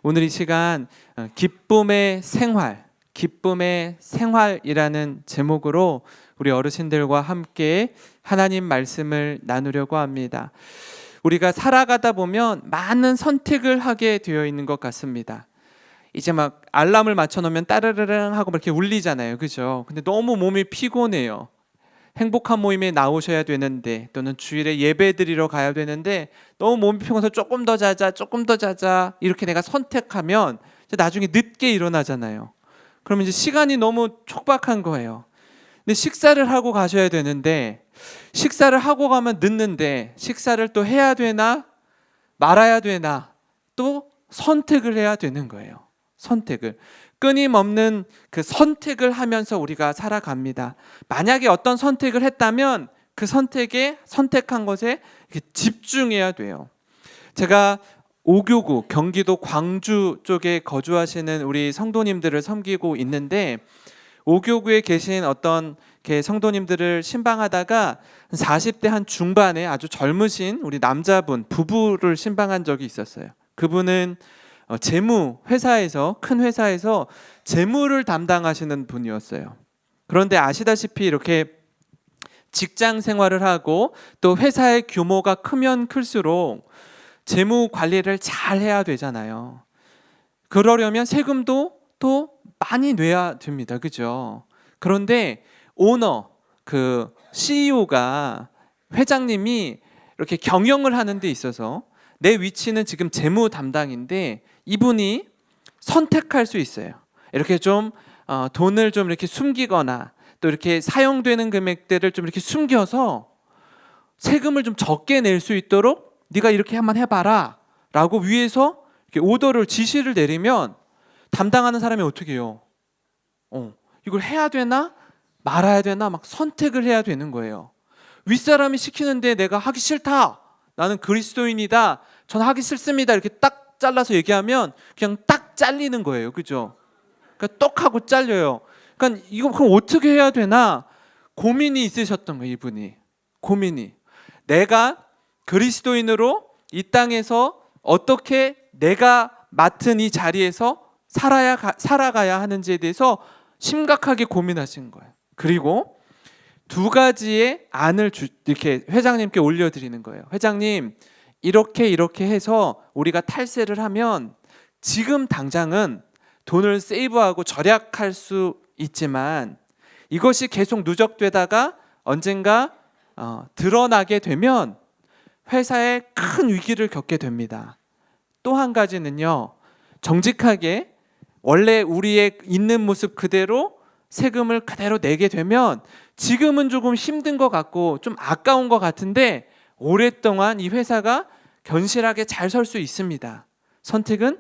오늘 이 시간 기쁨의 생활, 기쁨의 생활이라는 제목으로 우리 어르신들과 함께 하나님 말씀을 나누려고 합니다. 우리가 살아가다 보면 많은 선택을 하게 되어 있는 것 같습니다. 이제 막 알람을 맞춰놓으면 따르르릉 하고 이렇게 울리잖아요, 그죠? 근데 너무 몸이 피곤해요. 행복한 모임에 나오셔야 되는데, 또는 주일에 예배 드리러 가야 되는데 너무 몸이 피곤해서 조금 더 자자 이렇게 내가 선택하면 나중에 늦게 일어나잖아요. 그러면 이제 시간이 너무 촉박한 거예요. 근데 식사를 하고 가셔야 되는데, 식사를 하고 가면 늦는데 식사를 또 해야 되나 말아야 되나, 또 선택을 해야 되는 거예요. 선택을, 끊임없는 그 선택을 하면서 우리가 살아갑니다. 만약에 어떤 선택을 했다면 그 선택한 것에 집중해야 돼요. 제가 오교구, 경기도 광주 쪽에 거주하시는 우리 성도님들을 섬기고 있는데, 오교구에 계신 어떤 성도님들을 신방하다가 40대 한 중반에 아주 젊으신 우리 남자분 부부를 신방한 적이 있었어요. 그분은 큰 회사에서 재무를 담당하시는 분이었어요. 그런데 아시다시피 이렇게 직장 생활을 하고 또 회사의 규모가 크면 클수록 재무 관리를 잘 해야 되잖아요. 그러려면 세금도 또 많이 내야 됩니다. 그죠? 그런데 오너, 그 CEO가, 회장님이 이렇게 경영을 하는 데 있어서 내 위치는 지금 재무 담당인데 이분이 선택할 수 있어요. 이렇게 좀 돈을 좀 이렇게 숨기거나 또 이렇게 사용되는 금액들을 좀 이렇게 숨겨서 세금을 좀 적게 낼 수 있도록 네가 이렇게 한번 해봐라 라고 위에서 이렇게 오더를, 지시를 내리면 담당하는 사람이 어떻게 해요? 이걸 해야 되나 말아야 되나 막 선택을 해야 되는 거예요. 윗사람이 시키는데 내가 하기 싫다, 나는 그리스도인이다, 전 하기 싫습니다, 이렇게 딱 잘라서 얘기하면 그냥 딱 잘리는 거예요. 그죠? 그러니까 똑 하고 잘려요. 그러니까 이거 그럼 어떻게 해야 되나 고민이 있으셨던 거예요. 이분이 고민이, 내가 그리스도인으로 이 땅에서 어떻게 내가 맡은 이 자리에서 살아가야 하는지에 대해서 심각하게 고민하신 거예요. 그리고 두 가지의 안을 이렇게 회장님께 올려드리는 거예요. 회장님, 이렇게 해서 우리가 탈세를 하면 지금 당장은 돈을 세이브하고 절약할 수 있지만 이것이 계속 누적되다가 언젠가 드러나게 되면 회사에 큰 위기를 겪게 됩니다. 또 한 가지는요, 정직하게 원래 우리의 있는 모습 그대로 세금을 그대로 내게 되면 지금은 조금 힘든 것 같고 좀 아까운 것 같은데 오랫동안 이 회사가 견실하게 잘 설 수 있습니다. 선택은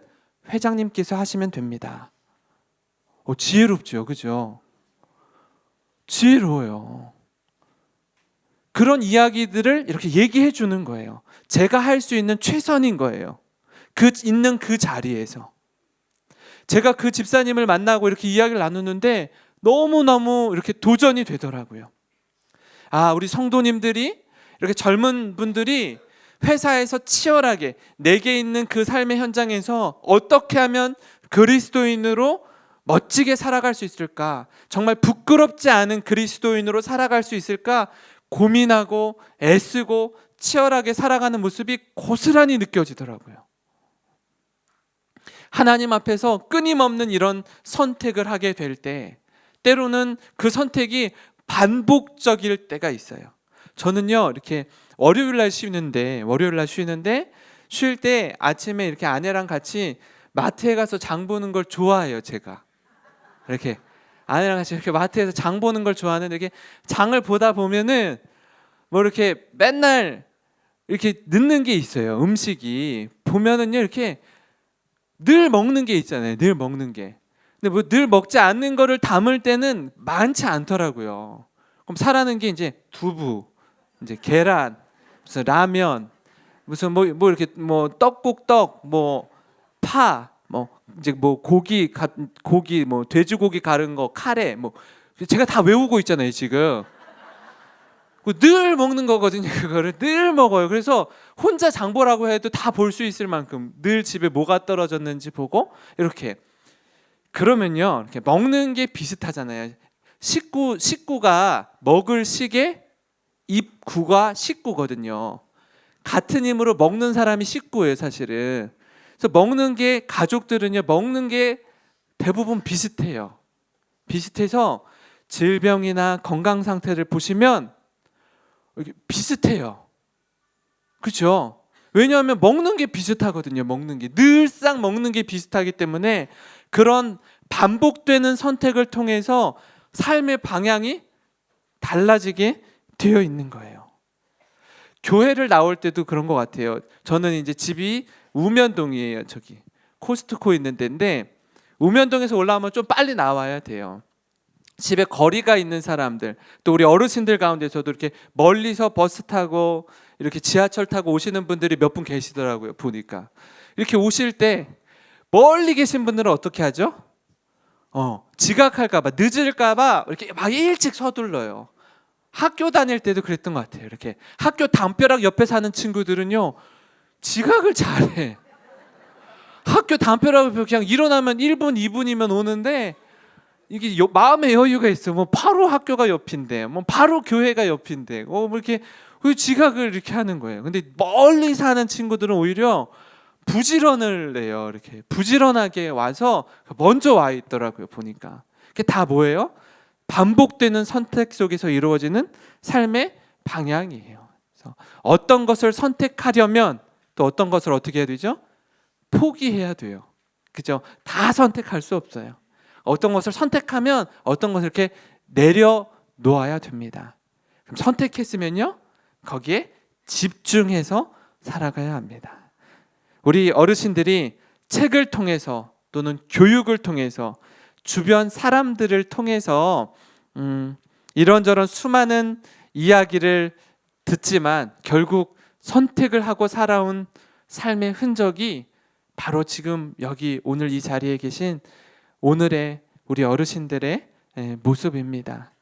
회장님께서 하시면 됩니다. 지혜롭죠, 그죠? 지혜로워요. 그런 이야기들을 이렇게 얘기해 주는 거예요. 제가 할 수 있는 최선인 거예요. 있는 그 자리에서. 제가 그 집사님을 만나고 이렇게 이야기를 나누는데 너무너무 이렇게 도전이 되더라고요. 우리 성도님들이, 이렇게 젊은 분들이 회사에서 치열하게 내게 있는 그 삶의 현장에서 어떻게 하면 그리스도인으로 멋지게 살아갈 수 있을까, 정말 부끄럽지 않은 그리스도인으로 살아갈 수 있을까 고민하고 애쓰고 치열하게 살아가는 모습이 고스란히 느껴지더라고요. 하나님 앞에서 끊임없는 이런 선택을 하게 될 때 때로는 그 선택이 반복적일 때가 있어요. 저는요, 이렇게 월요일 날 쉬는데 쉴 때 아침에 이렇게 아내랑 같이 마트에 가서 장 보는 걸 좋아해요. 제가 이렇게 아내랑 같이 이렇게 마트에서 장 보는 걸 좋아하는데, 이렇게 장을 보다 보면은 뭐 이렇게 맨날 이렇게 늦는 게 있어요. 음식이 보면은요, 이렇게 늘 먹는 게 있잖아요. 늘 먹는 게. 근데 뭐 늘 먹지 않는 거를 담을 때는 많지 않더라고요. 그럼 사라는 게 이제 두부, 이제 계란, 무슨 라면, 무슨 뭐 이렇게 뭐 떡국떡, 뭐 파, 뭐 이제 뭐 고기 뭐 돼지고기 가른 거, 카레, 뭐 제가 다 외우고 있잖아요, 지금. 늘 먹는 거거든요. 그거를 늘 먹어요. 그래서 혼자 장보라고 해도 다 볼 수 있을 만큼 늘 집에 뭐가 떨어졌는지 보고 이렇게. 그러면요, 이렇게 먹는 게 비슷하잖아요. 식구가 먹을 식의 입구가 식구거든요. 같은 힘으로 먹는 사람이 식구예요, 사실은. 그래서 먹는 게, 가족들은요, 먹는 게 대부분 비슷해요. 비슷해서 질병이나 건강 상태를 보시면 비슷해요. 그렇죠? 왜냐하면 먹는 게 비슷하거든요. 먹는 게 늘상 먹는 게 비슷하기 때문에 그런 반복되는 선택을 통해서 삶의 방향이 달라지게 되어 있는 거예요. 교회를 나올 때도 그런 것 같아요. 저는 이제 집이 우면동이에요. 저기 코스트코 있는 데인데 우면동에서 올라오면 좀 빨리 나와야 돼요. 집에 거리가 있는 사람들, 또 우리 어르신들 가운데서도 이렇게 멀리서 버스 타고 이렇게 지하철 타고 오시는 분들이 몇 분 계시더라고요. 보니까 이렇게 오실 때 멀리 계신 분들은 어떻게 하죠? 지각할까봐, 늦을까봐 이렇게 막 일찍 서둘러요. 학교 다닐 때도 그랬던 것 같아요. 이렇게 학교 담벼락 옆에 사는 친구들은요, 지각을 잘해. 학교 담벼락 옆에 그냥 일어나면 1분, 2분이면 오는데 이게 마음의 여유가 있어. 뭐 바로 학교가 옆인데, 뭐 바로 교회가 옆인데, 뭐 이렇게 지각을 이렇게 하는 거예요. 근데 멀리 사는 친구들은 오히려 부지런을 내요. 이렇게 부지런하게 와서 먼저 와 있더라고요. 보니까 그게 다 뭐예요? 반복되는 선택 속에서 이루어지는 삶의 방향이에요. 그래서 어떤 것을 선택하려면 또 어떤 것을 어떻게 해야 되죠? 포기해야 돼요. 그죠? 다 선택할 수 없어요. 어떤 것을 선택하면 어떤 것을 이렇게 내려놓아야 됩니다. 그럼 선택했으면요, 거기에 집중해서 살아가야 합니다. 우리 어르신들이 책을 통해서 또는 교육을 통해서 주변 사람들을 통해서 이런저런 수많은 이야기를 듣지만 결국 선택을 하고 살아온 삶의 흔적이 바로 지금 여기 오늘 이 자리에 계신 오늘의 우리 어르신들의 모습입니다.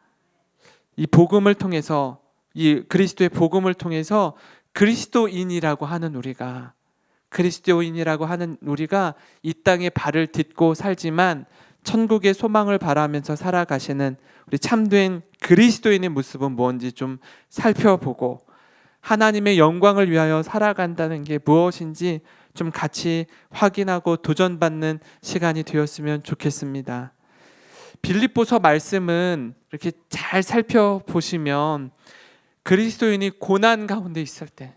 이 복음을 통해서, 이 그리스도의 복음을 통해서 그리스도인이라고 하는 우리가 이 땅에 발을 딛고 살지만 천국의 소망을 바라면서 살아가시는 우리 참된 그리스도인의 모습은 뭔지 좀 살펴보고 하나님의 영광을 위하여 살아간다는 게 무엇인지 좀 같이 확인하고 도전받는 시간이 되었으면 좋겠습니다. 빌립보서 말씀은 이렇게 잘 살펴보시면 그리스도인이 고난 가운데 있을 때,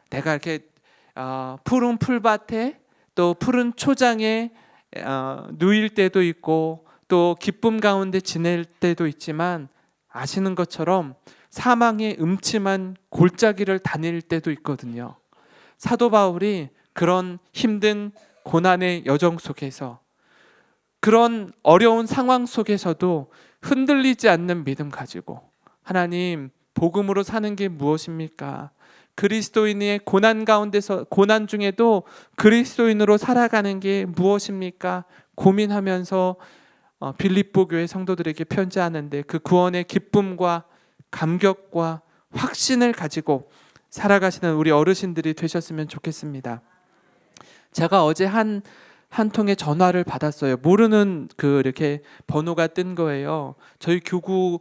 내가 이렇게 푸른 풀밭에 또 푸른 초장에 누일 때도 있고 또 기쁨 가운데 지낼 때도 있지만 아시는 것처럼 사망의 음침한 골짜기를 다닐 때도 있거든요. 사도 바울이 그런 힘든 고난의 여정 속에서, 그런 어려운 상황 속에서도 흔들리지 않는 믿음 가지고, 하나님, 복음으로 사는 게 무엇입니까? 그리스도인의 고난 가운데서, 고난 중에도 그리스도인으로 살아가는 게 무엇입니까? 고민하면서 빌립보 교회 성도들에게 편지하는데 그 구원의 기쁨과 감격과 확신을 가지고 살아가시는 우리 어르신들이 되셨으면 좋겠습니다. 제가 어제 한 통의 전화를 받았어요. 모르는 이렇게 번호가 뜬 거예요. 저희 교구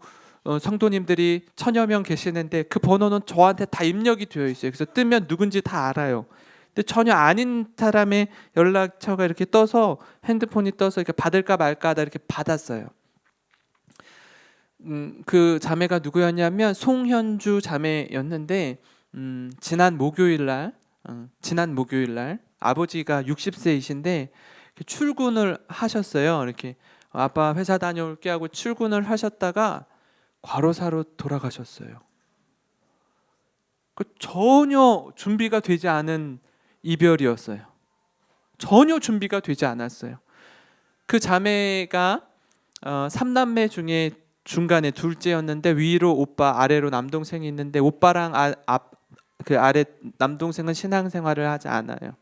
성도님들이 1000여 명 계시는데 그 번호는 저한테 다 입력이 되어 있어요. 그래서 뜨면 누군지 다 알아요. 근데 전혀 아닌 사람의 연락처가 이렇게 떠서, 핸드폰이 떠서 이렇게 받을까 말까 하다 이렇게 받았어요. 그 자매가 누구였냐면 송현주 자매였는데 지난 목요일 날 아버지가 60세이신데 출근을 하셨어요. 이렇게 아빠 회사 다녀올게 하고 출근을 하셨다가 과로사로 돌아가셨어요. 전혀 준비가 되지 않은 이별이었어요. 전혀 준비가 되지 않았어요. 그 자매가 3남매 중에 중간에 둘째였는데 위로 오빠, 아래로 남동생이 있는데 오빠랑 그 아래 남동생은 신앙생활을 하지 않아요.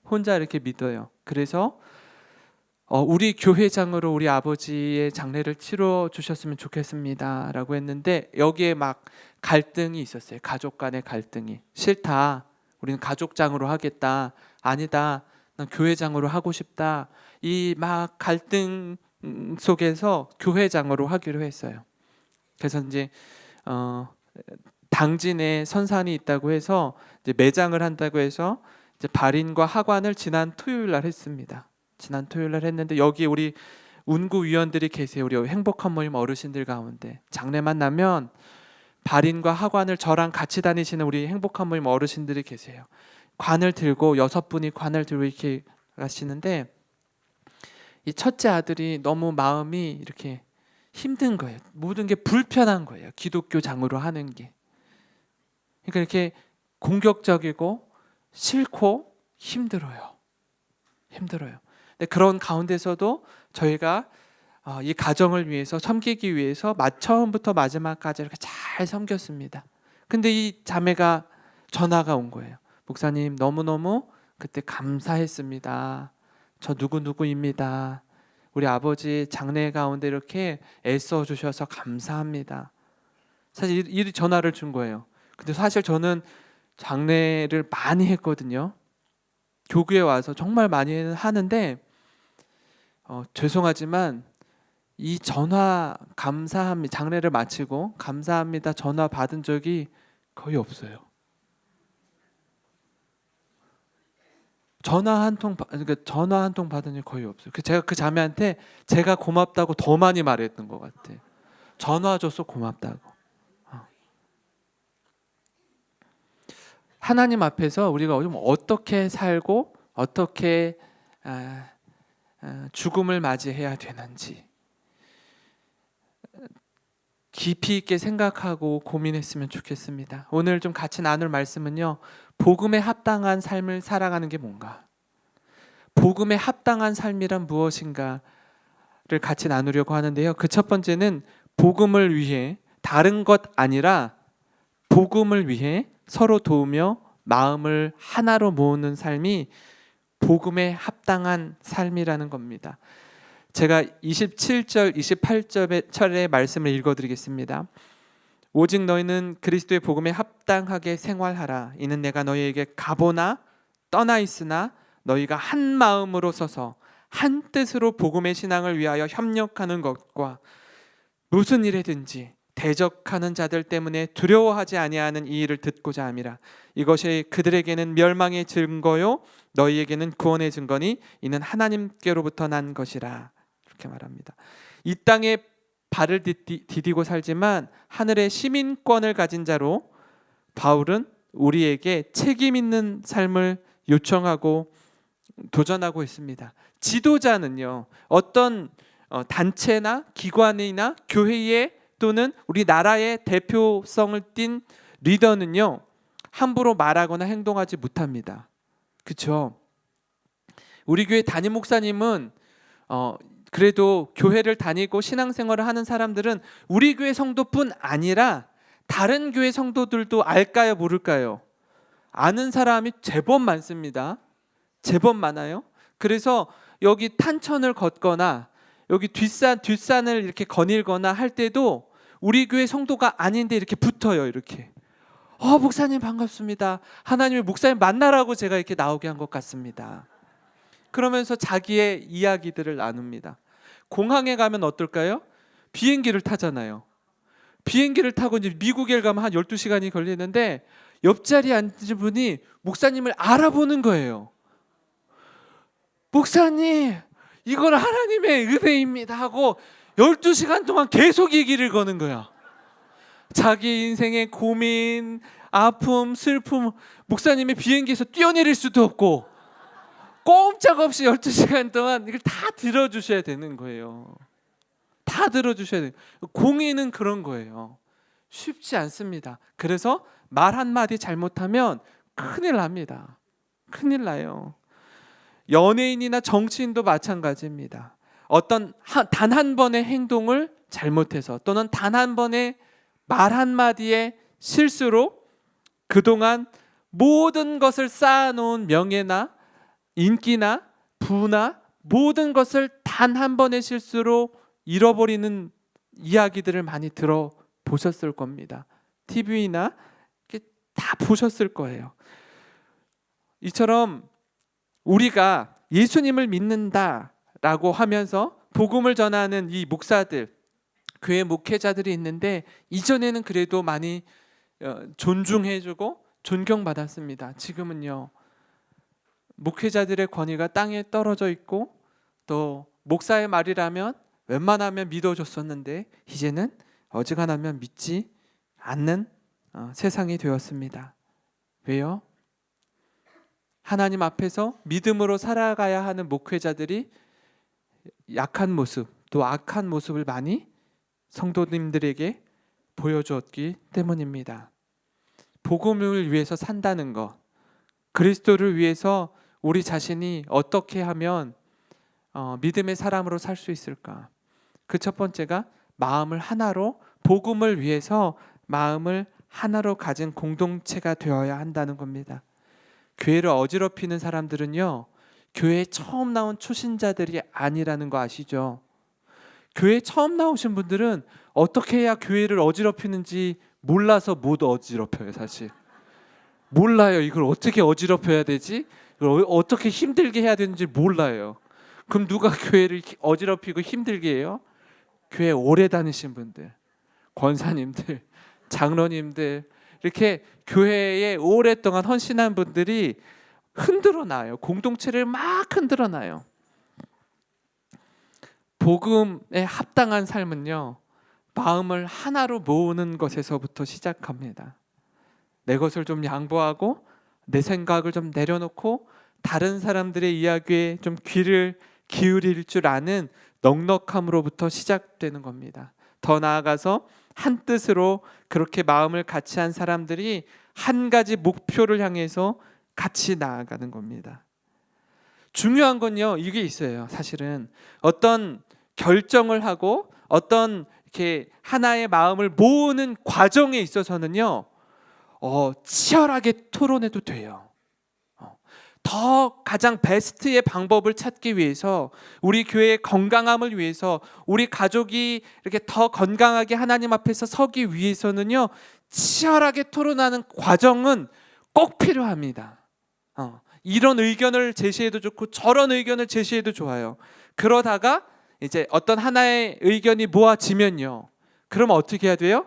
혼자 이렇게 믿어요. 그래서 우리 교회장으로 우리 아버지의 장례를 치러 주셨으면 좋겠습니다 라고 했는데 여기에 막 갈등이 있었어요. 가족 간의 갈등이. 싫다, 우리는 가족장으로 하겠다, 아니다, 난 교회장으로 하고 싶다. 이 막 갈등 속에서 교회장으로 하기로 했어요. 그래서 이제 당진에 선산이 있다고 해서 이제 매장을 한다고 해서 이제 발인과 하관을 지난 토요일 날 했습니다. 지난 토요일 날 했는데 여기 우리 운구 위원들이 계세요. 우리 행복한 모임 어르신들 가운데 장례만 나면 발인과 하관을 저랑 같이 다니시는 우리 행복한 모임 어르신들이 계세요. 관을 들고 6분이 관을 들고 이렇게 가시는데 이 첫째 아들이 너무 마음이 이렇게 힘든 거예요. 모든 게 불편한 거예요. 기독교 장으로 하는 게. 그러니까 이렇게 공격적이고 싫고 힘들어요. 근데 그런 가운데서도 저희가 이 가정을 위해서 섬기기 위해서 처음부터 마지막까지 이렇게 잘 섬겼습니다. 근데 이 자매가 전화가 온 거예요. 목사님, 너무너무 그때 감사했습니다. 저 누구누구입니다. 우리 아버지 장례 가운데 이렇게 애써 주셔서 감사합니다. 사실 이 전화를 준 거예요. 근데 사실 저는 장례를 많이 했거든요. 교구에 와서 정말 많이 하는데 죄송하지만 이 전화 감사합니다, 장례를 마치고 감사합니다 전화 받은 적이 거의 없어요. 전화 한 통 받은 적이 거의 없어요. 제가 그 자매한테 제가 고맙다고 더 많이 말했던 것 같아요. 전화 줘서 고맙다고. 하나님 앞에서 우리가 어떻게 살고 어떻게 죽음을 맞이해야 되는지 깊이 있게 생각하고 고민했으면 좋겠습니다. 오늘 좀 같이 나눌 말씀은요, 복음에 합당한 삶을 살아가는 게 뭔가, 복음에 합당한 삶이란 무엇인가를 같이 나누려고 하는데요. 그 첫 번째는 복음을 위해, 다른 것 아니라 복음을 위해 서로 도우며 마음을 하나로 모으는 삶이 복음에 합당한 삶이라는 겁니다. 제가 27절, 28절의 말씀을 읽어드리겠습니다. 오직 너희는 그리스도의 복음에 합당하게 생활하라. 이는 내가 너희에게 가보나 떠나 있으나 너희가 한 마음으로 서서 한 뜻으로 복음의 신앙을 위하여 협력하는 것과 무슨 일에든지 대적하는 자들 때문에 두려워하지 아니하는 이 일을 듣고자 함이라. 이것이 그들에게는 멸망의 증거요 너희에게는 구원의 증거니 이는 하나님께로부터 난 것이라. 이렇게 말합니다. 이 땅에 발을 디디고 살지만 하늘의 시민권을 가진 자로 바울은 우리에게 책임 있는 삶을 요청하고 도전하고 있습니다. 지도자는요, 어떤 단체나 기관이나 교회의 또는 우리 나라의 대표성을 띤 리더는요, 함부로 말하거나 행동하지 못합니다. 그렇죠? 우리 교회 담임 목사님은 그래도 교회를 다니고 신앙생활을 하는 사람들은 우리 교회 성도뿐 아니라 다른 교회 성도들도 알까요, 모를까요? 아는 사람이 제법 많습니다. 제법 많아요. 그래서 여기 탄천을 걷거나 여기 뒷산을 이렇게 거닐거나 할 때도 우리 교회 성도가 아닌데 이렇게 붙어요. 이렇게 목사님 반갑습니다. 하나님의 목사님 만나라고 제가 이렇게 나오게 한 것 같습니다. 그러면서 자기의 이야기들을 나눕니다. 공항에 가면 어떨까요? 비행기를 타잖아요. 비행기를 타고 이제 미국에 가면 한 12시간이 걸리는데 옆자리에 앉은 분이 목사님을 알아보는 거예요. 목사님, 이건 하나님의 은혜입니다 하고 12시간 동안 계속 얘기를 거는 거야. 자기 인생의 고민, 아픔, 슬픔, 목사님의 비행기에서 뛰어내릴 수도 없고 꼼짝없이 12시간 동안 이걸 다 들어주셔야 되는 거예요. 다 들어주셔야 돼요. 공의는 그런 거예요. 쉽지 않습니다. 그래서 말 한마디 잘못하면 큰일 납니다. 큰일 나요. 연예인이나 정치인도 마찬가지입니다. 어떤 단 한 번의 행동을 잘못해서 또는 단 한 번의 말 한마디의 실수로 그동안 모든 것을 쌓아놓은 명예나 인기나 부나 모든 것을 단 한 번의 실수로 잃어버리는 이야기들을 많이 들어보셨을 겁니다. TV나 다 보셨을 거예요. 이처럼 우리가 예수님을 믿는다라고 하면서 복음을 전하는 이 목사들, 교회 목회자들이 있는데 이전에는 그래도 많이 존중해주고 존경받았습니다. 지금은요, 목회자들의 권위가 땅에 떨어져 있고 또 목사의 말이라면 웬만하면 믿어줬었는데 이제는 어지간하면 믿지 않는 세상이 되었습니다. 왜요? 하나님 앞에서 믿음으로 살아가야 하는 목회자들이 약한 모습, 또 악한 모습을 많이 성도님들에게 보여주었기 때문입니다. 복음을 위해서 산다는 것, 그리스도를 위해서 우리 자신이 어떻게 하면 믿음의 사람으로 살 수 있을까? 그 첫 번째가 마음을 하나로, 복음을 위해서 마음을 하나로 가진 공동체가 되어야 한다는 겁니다. 교회를 어지럽히는 사람들은요, 교회에 처음 나온 초신자들이 아니라는 거 아시죠? 교회에 처음 나오신 분들은 어떻게 해야 교회를 어지럽히는지 몰라서 못 어지럽혀요. 사실 몰라요. 이걸 어떻게 어지럽혀야 되지? 이걸 어떻게 힘들게 해야 되는지 몰라요. 그럼 누가 교회를 어지럽히고 힘들게 해요? 교회 오래 다니신 분들, 권사님들, 장로님들, 이렇게 교회에 오랫동안 헌신한 분들이 흔들어 놔요. 공동체를 막 흔들어 놔요. 복음에 합당한 삶은요, 마음을 하나로 모으는 것에서부터 시작합니다. 내 것을 좀 양보하고 내 생각을 좀 내려놓고 다른 사람들의 이야기에 좀 귀를 기울일 줄 아는 넉넉함으로부터 시작되는 겁니다. 더 나아가서 한 뜻으로 그렇게 마음을 같이 한 사람들이 한 가지 목표를 향해서 같이 나아가는 겁니다. 중요한 건요, 이게 있어요. 사실은 어떤 결정을 하고 어떤 이렇게 하나의 마음을 모으는 과정에 있어서는요, 치열하게 토론해도 돼요. 더 가장 베스트의 방법을 찾기 위해서, 우리 교회의 건강함을 위해서, 우리 가족이 이렇게 더 건강하게 하나님 앞에서 서기 위해서는요, 치열하게 토론하는 과정은 꼭 필요합니다. 이런 의견을 제시해도 좋고 저런 의견을 제시해도 좋아요. 그러다가 이제 어떤 하나의 의견이 모아지면요, 그럼 어떻게 해야 돼요?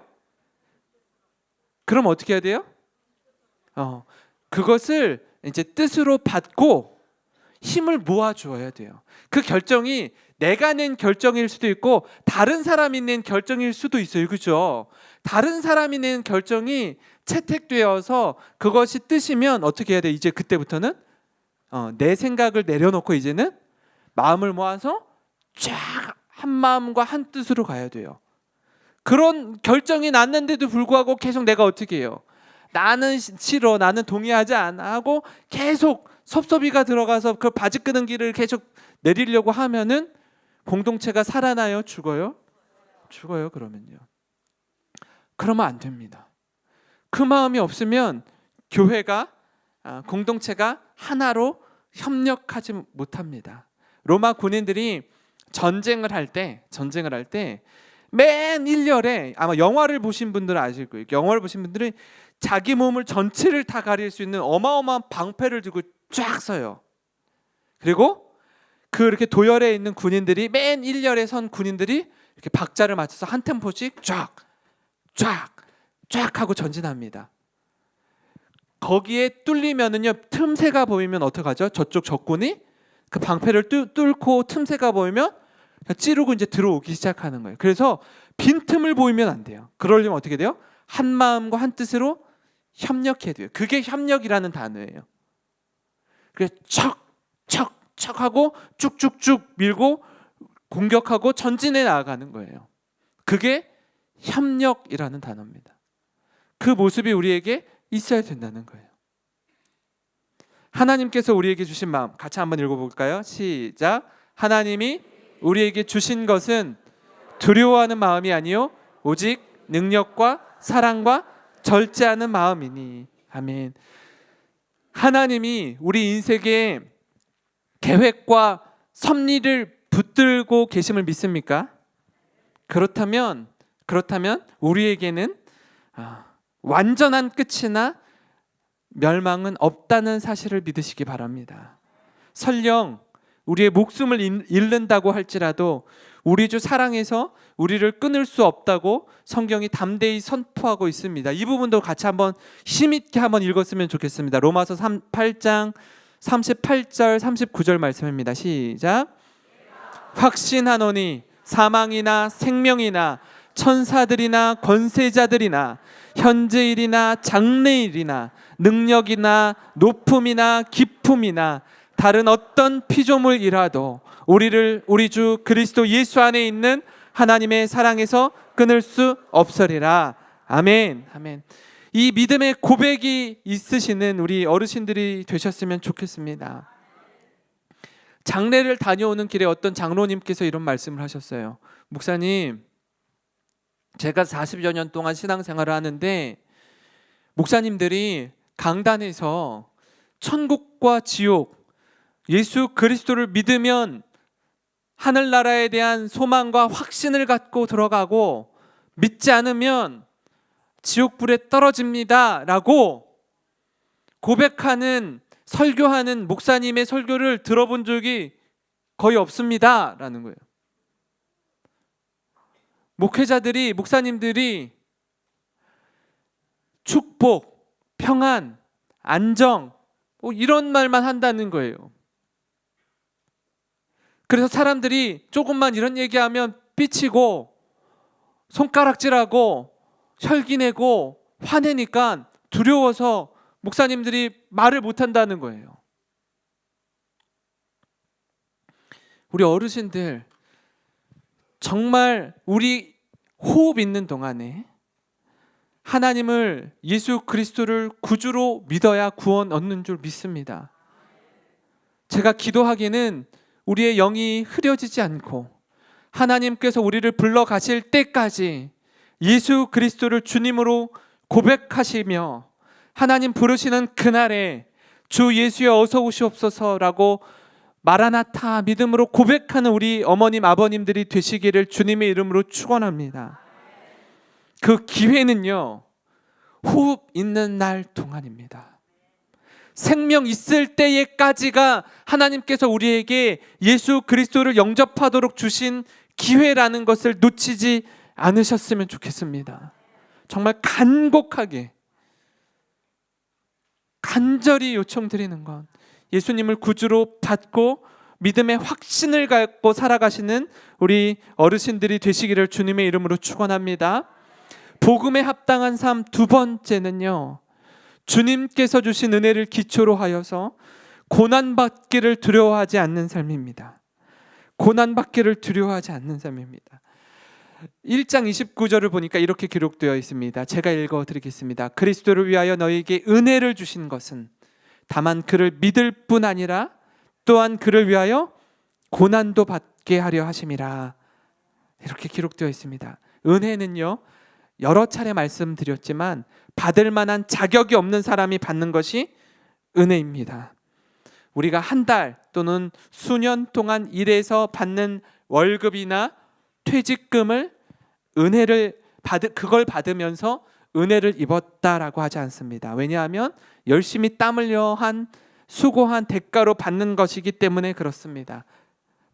그것을 이제 뜻으로 받고 힘을 모아 주어야 돼요. 그 결정이 내가 낸 결정일 수도 있고 다른 사람이 낸 결정일 수도 있어요. 그렇죠? 다른 사람이 낸 결정이 채택되어서 그것이 뜻이면 어떻게 해야 돼? 이제 그때부터는 내 생각을 내려놓고 이제는 마음을 모아서 쫙 한 마음과 한 뜻으로 가야 돼요. 그런 결정이 났는데도 불구하고 계속 내가 어떻게 해요? 나는 싫어, 나는 동의하지 않아 하고 계속 섭섭이가 들어가서 그 바지 끄는 길을 계속 내리려고 하면은 공동체가 살아나요? 죽어요? 죽어요. 그러면 안 됩니다. 그 마음이 없으면 교회가, 공동체가 하나로 협력하지 못합니다. 로마 군인들이 전쟁을 할 때 맨 1열에, 아마 영화를 보신 분들은 아실 거예요. 영화를 보신 분들은 자기 몸을 전체를 다 가릴 수 있는 어마어마한 방패를 들고 쫙 서요. 그리고 그렇게 도열에 있는 군인들이, 맨 1열에 선 군인들이 이렇게 박자를 맞춰서 한 템포씩 쫙 하고 전진합니다. 거기에 뚫리면은요, 틈새가 보이면 어떡하죠? 저쪽 적군이 그 방패를 뚫고 틈새가 보이면 찌르고 이제 들어오기 시작하는 거예요. 그래서 빈틈을 보이면 안 돼요. 그러려면 어떻게 돼요? 한 마음과 한 뜻으로 협력해야 돼요. 그게 협력이라는 단어예요. 그래서 척 하고 쭉쭉쭉 밀고 공격하고 전진해 나아가는 거예요. 그게 협력이라는 단어입니다. 그 모습이 우리에게 있어야 된다는 거예요. 하나님께서 우리에게 주신 마음, 같이 한번 읽어볼까요? 시작. 하나님이 우리에게 주신 것은 두려워하는 마음이 아니요 오직 능력과 사랑과 절제하는 마음이니. 아멘. 하나님이 우리 인생의 계획과 섭리를 붙들고 계심을 믿습니까? 그렇다면 우리에게는 완전한 끝이나 멸망은 없다는 사실을 믿으시기 바랍니다. 설령 우리의 목숨을 잃는다고 할지라도 우리 주 사랑에서 우리를 끊을 수 없다고 성경이 담대히 선포하고 있습니다. 이 부분도 같이 한번 힘있게 한번 읽었으면 좋겠습니다. 로마서 8장 38절 39절 말씀입니다. 시작. 확신하노니 사망이나 생명이나 천사들이나 권세자들이나 현재일이나 장래일이나 능력이나 높음이나 깊음이나 다른 어떤 피조물이라도 우리를 우리 주 그리스도 예수 안에 있는 하나님의 사랑에서 끊을 수 없으리라. 아멘. 아멘. 이 믿음의 고백이 있으시는 우리 어르신들이 되셨으면 좋겠습니다. 장례를 다녀오는 길에 어떤 장로님께서 이런 말씀을 하셨어요. 목사님, 제가 40여 년 동안 신앙생활을 하는데 목사님들이 강단에서 천국과 지옥, 예수 그리스도를 믿으면 하늘나라에 대한 소망과 확신을 갖고 들어가고 믿지 않으면 지옥불에 떨어집니다 라고 고백하는, 설교하는 목사님의 설교를 들어본 적이 거의 없습니다 라는 거예요. 목회자들이, 목사님들이 축복, 평안, 안정 이런 말만 한다는 거예요. 그래서 사람들이 조금만 이런 얘기하면 삐치고 손가락질하고 혈기내고 화내니까 두려워서 목사님들이 말을 못한다는 거예요. 우리 어르신들 정말 우리 호흡 있는 동안에 하나님을, 예수 그리스도를 구주로 믿어야 구원 얻는 줄 믿습니다. 제가 기도하기는 우리의 영이 흐려지지 않고 하나님께서 우리를 불러 가실 때까지 예수 그리스도를 주님으로 고백하시며 하나님 부르시는 그날에 주 예수여 어서 오시옵소서라고 마라나타 믿음으로 고백하는 우리 어머님 아버님들이 되시기를 주님의 이름으로 축원합니다. 그 기회는요, 호흡 있는 날 동안입니다. 생명 있을 때에까지가 하나님께서 우리에게 예수 그리스도를 영접하도록 주신 기회라는 것을 놓치지 않으셨으면 좋겠습니다. 정말 간곡하게 간절히 요청드리는 건 예수님을 구주로 받고 믿음의 확신을 갖고 살아가시는 우리 어르신들이 되시기를 주님의 이름으로 축원합니다. 복음에 합당한 삶 두 번째는요, 주님께서 주신 은혜를 기초로 하여서 고난받기를 두려워하지 않는 삶입니다. 고난받기를 두려워하지 않는 삶입니다. 1장 29절을 보니까 이렇게 기록되어 있습니다. 제가 읽어드리겠습니다. 그리스도를 위하여 너희에게 은혜를 주신 것은 다만 그를 믿을 뿐 아니라 또한 그를 위하여 고난도 받게 하려 하심이라. 이렇게 기록되어 있습니다. 은혜는요, 여러 차례 말씀드렸지만 받을 만한 자격이 없는 사람이 받는 것이 은혜입니다. 우리가 한 달 또는 수년 동안 일해서 받는 월급이나 퇴직금을 그걸 받으면서 은혜를 입었다라고 하지 않습니다. 왜냐하면 열심히 땀 흘려 수고한 대가로 받는 것이기 때문에 그렇습니다.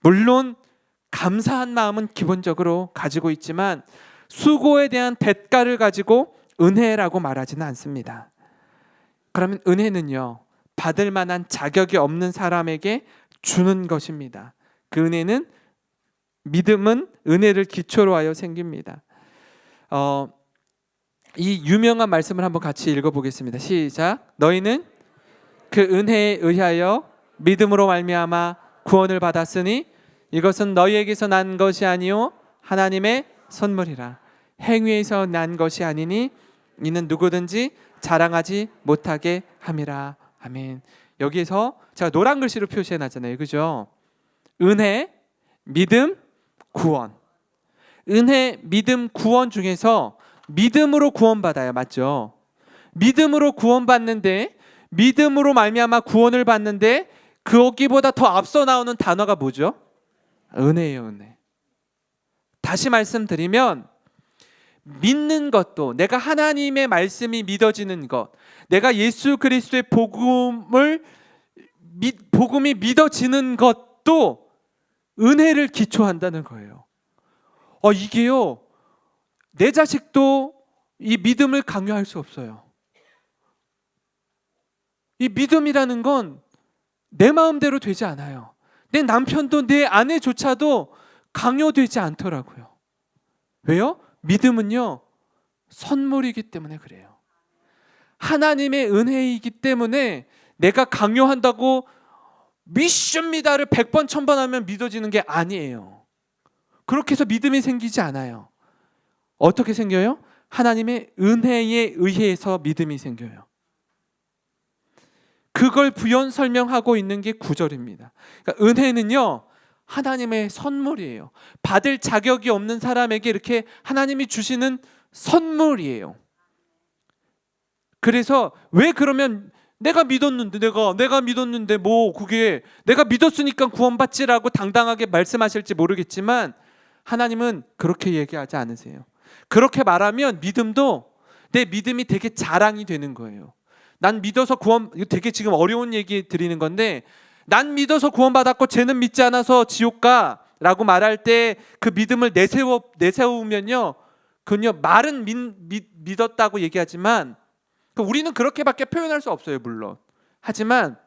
물론 감사한 마음은 기본적으로 가지고 있지만 수고에 대한 대가를 가지고 은혜라고 말하지는 않습니다. 그러면 은혜는요, 받을 만한 자격이 없는 사람에게 주는 것입니다. 그 은혜는, 믿음은 은혜를 기초로 하여 생깁니다. 이 유명한 말씀을 한번 같이 읽어보겠습니다. 시작. 너희는 그 은혜에 의하여 믿음으로 말미암아 구원을 받았으니 이것은 너희에게서 난 것이 아니요 하나님의 선물이라. 행위에서 난 것이 아니니 이는 누구든지 자랑하지 못하게 함이라. 아멘. 여기에서 제가 노란 글씨로 표시해 놨잖아요, 그죠? 은혜, 믿음, 구원. 은혜, 믿음, 구원 중에서 믿음으로 구원받아요, 맞죠? 믿음으로 구원받는데, 믿음으로 말미암아 구원을 받는데 거기보다 더 앞서 나오는 단어가 뭐죠? 은혜예요, 은혜. 다시 말씀드리면 믿는 것도, 내가 하나님의 말씀이 믿어지는 것, 내가 예수 그리스도의 복음이 믿어지는 것도 은혜를 기초한다는 거예요. 이게요, 내 자식도 이 믿음을 강요할 수 없어요. 이 믿음이라는 건 내 마음대로 되지 않아요. 내 남편도 내 아내조차도 강요되지 않더라고요. 왜요? 믿음은요, 선물이기 때문에 그래요. 하나님의 은혜이기 때문에 내가 강요한다고 믿습니다를 100번 1000번 하면 믿어지는 게 아니에요. 그렇게 해서 믿음이 생기지 않아요. 어떻게 생겨요? 하나님의 은혜에 의해서 믿음이 생겨요. 그걸 부연 설명하고 있는 게 9절입니다. 그러니까 은혜는요, 하나님의 선물이에요. 받을 자격이 없는 사람에게 이렇게 하나님이 주시는 선물이에요. 그래서 왜 그러면 내가 믿었는데 뭐 그게 내가 믿었으니까 구원받지라고 당당하게 말씀하실지 모르겠지만 하나님은 그렇게 얘기하지 않으세요. 그렇게 말하면 내 믿음이 되게 자랑이 되는 거예요. 난 믿어서 이거 되게 지금 어려운 얘기 드리는 건데, 난 믿어서 구원받았고 쟤는 믿지 않아서 지옥 가라고 말할 때 그 믿음을 내세우면요, 그건요, 말은 믿었다고 얘기하지만 우리는 그렇게밖에 표현할 수 없어요, 물론. 하지만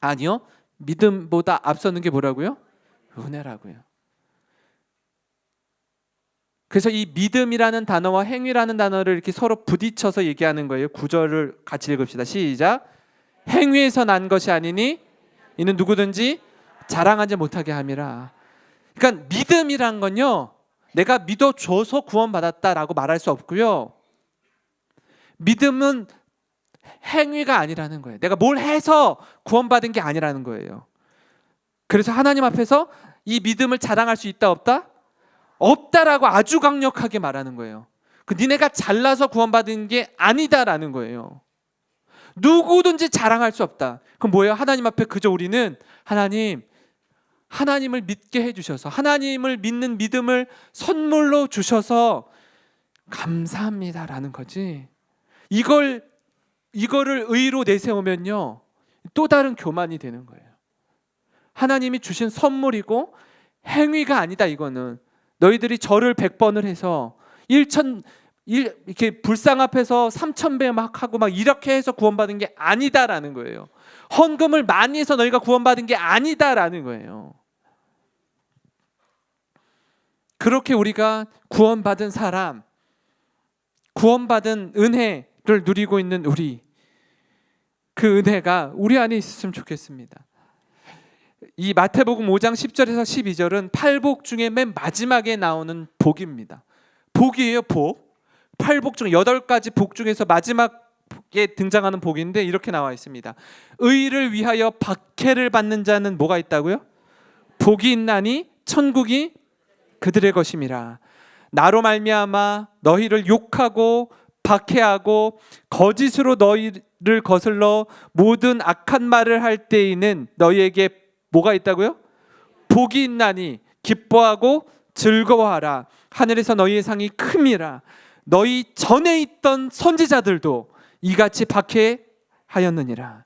아니요, 믿음보다 앞서는 게 뭐라고요? 은혜라고요. 그래서 이 믿음이라는 단어와 행위라는 단어를 이렇게 서로 부딪혀서 얘기하는 거예요. 9절을 같이 읽읍시다. 시작. 행위에서 난 것이 아니니 이는 누구든지 자랑하지 못하게 함이라. 그러니까 믿음이란 건요, 내가 믿어줘서 구원받았다라고 말할 수 없고요, 믿음은 행위가 아니라는 거예요. 내가 뭘 해서 구원받은 게 아니라는 거예요. 그래서 하나님 앞에서 이 믿음을 자랑할 수 있다 없다? 없다라고 아주 강력하게 말하는 거예요. 니네가 잘나서 구원받은 게 아니다라는 거예요. 누구든지 자랑할 수 없다. 그럼 뭐예요? 하나님 앞에 그저 우리는 하나님을 믿게 해주셔서, 하나님을 믿는 믿음을 선물로 주셔서 감사합니다라는 거지. 이거를 의로 내세우면요, 또 다른 교만이 되는 거예요. 하나님이 주신 선물이고 행위가 아니다. 이거는 너희들이 절을 100번을 해서 이렇게 불상 앞에서 3000배 막 하고 막 이렇게 해서 구원받은 게 아니다라는 거예요. 헌금을 많이 해서 너희가 구원받은 게 아니다라는 거예요. 그렇게 우리가 구원받은 사람, 구원받은 은혜를 누리고 있는 그 은혜가 우리 안에 있었으면 좋겠습니다. 이 마태복음 5장 10절에서 12절은 팔복 중에 맨 마지막에 나오는 복입니다. 복이에요, 복. 팔복 중 8가지 복 중에서 마지막에 등장하는 복인데 이렇게 나와 있습니다. 의를 위하여 박해를 받는 자는 뭐가 있다고요? 복이 있나니 천국이 그들의 것임이라. 나로 말미암아 너희를 욕하고 박해하고 거짓으로 너희를 거슬러 모든 악한 말을 할 때에는 너희에게 뭐가 있다고요? 복이 있나니 기뻐하고 즐거워하라. 하늘에서 너희의 상이 큼이라. 너희 전에 있던 선지자들도 이같이 박해하였느니라.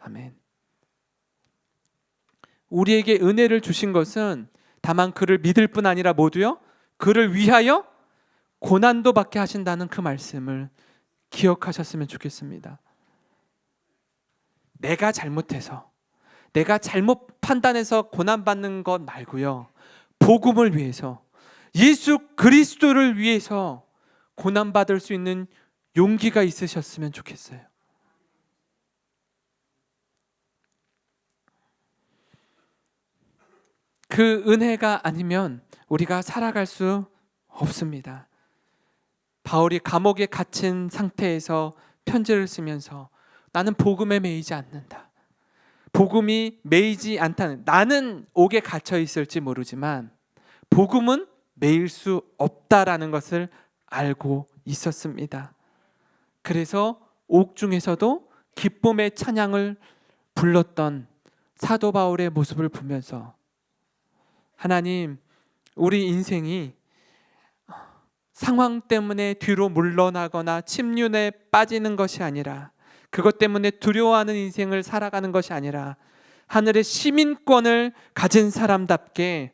아멘. 우리에게 은혜를 주신 것은 다만 그를 믿을 뿐 아니라 모두요, 그를 위하여 고난도 받게 하신다는 그 말씀을 기억하셨으면 좋겠습니다. 내가 잘못해서, 내가 잘못 판단해서 고난받는 것 말고요, 복음을 위해서, 예수 그리스도를 위해서 고난받을 수 있는 용기가 있으셨으면 좋겠어요. 그 은혜가 아니면 우리가 살아갈 수 없습니다. 바울이 감옥에 갇힌 상태에서 편지를 쓰면서 나는 복음에 매이지 않는다. 복음이 매이지 않다는, 나는 옥에 갇혀 있을지 모르지만 복음은 매일 수 없다라는 것을 알고 있었습니다. 그래서 옥 중에서도 기쁨의 찬양을 불렀던 사도 바울의 모습을 보면서 하나님, 우리 인생이 상황 때문에 뒤로 물러나거나 침륜에 빠지는 것이 아니라, 그것 때문에 두려워하는 인생을 살아가는 것이 아니라 하늘의 시민권을 가진 사람답게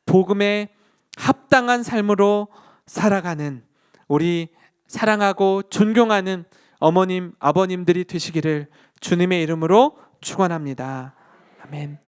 복음에 합당한 삶으로 살아가는 우리 사랑하고 존경하는 어머님, 아버님들이 되시기를 주님의 이름으로 축원합니다. 아멘.